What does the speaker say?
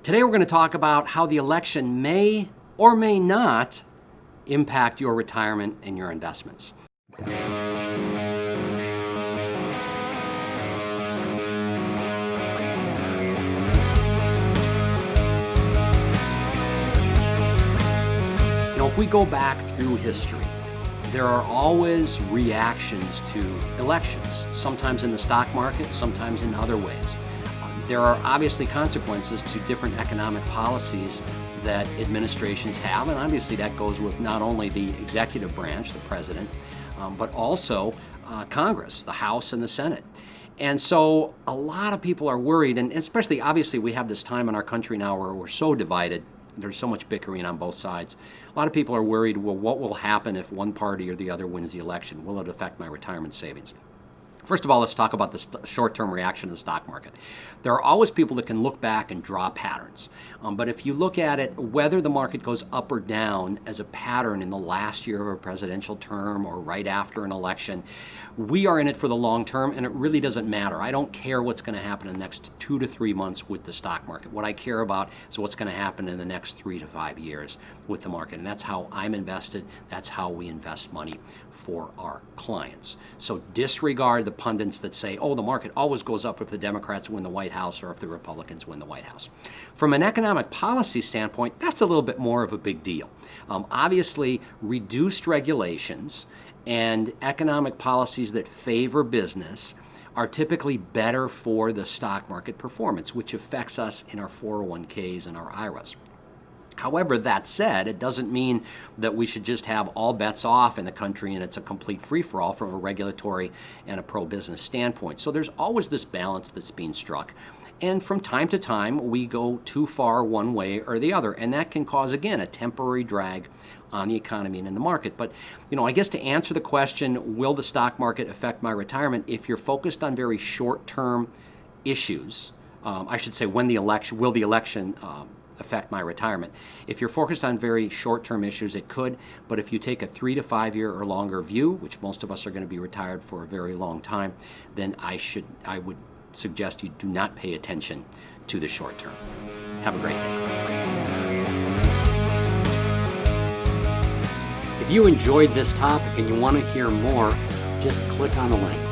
Today we're going to talk about how the election may or may not impact your retirement and your investments. If we go back through history, there are always reactions to elections, sometimes in the stock market, sometimes in other ways. There are obviously consequences to different economic policies that administrations have, and obviously that goes with not only the executive branch, the president, but also Congress, the House and the Senate. And so a lot of people are worried, and especially obviously we have this time in our country now where we're so divided. There's so much bickering on both sides. A lot of people are worried, well, what will happen if one party or the other wins the election? Will it affect my retirement savings? First of all, let's talk about the short-term reaction to the stock market. There are always people that can look back and draw patterns. But if you look at it, whether the market goes up or down as a pattern in the last year of a presidential term or right after an election, we are in it for the long term, and it really doesn't matter. I don't care what's going to happen in the next 2 to 3 months with the stock market. What I care about is what's going to happen in the next 3 to 5 years with the market, and that's how I'm invested. That's how we invest money for our clients. So disregard the pundits that say, oh, the market always goes up if the Democrats win the White House or if the Republicans win the White House. From an economic policy standpoint, that's a little bit more of a big deal. Obviously, reduced regulations and economic policies that favor business are typically better for the stock market performance, which affects us in our 401ks and our IRAs. However, that said, it doesn't mean that we should just have all bets off in the country and it's a complete free-for-all from a regulatory and a pro-business standpoint. So there's always this balance that's being struck. And from time to time, we go too far one way or the other, and that can cause, again, a temporary drag on the economy and in the market. But, I guess to answer the question, will the stock market affect my retirement? If you're focused on very short-term issues, I should say, will the election affect my retirement? If you're focused on very short-term issues, it could, but if you take a 3 to 5 year or longer view, which most of us are going to be retired for a very long time, then I would suggest you do not pay attention to the short term. Have a great day. If you enjoyed this topic and you want to hear more, just click on the link.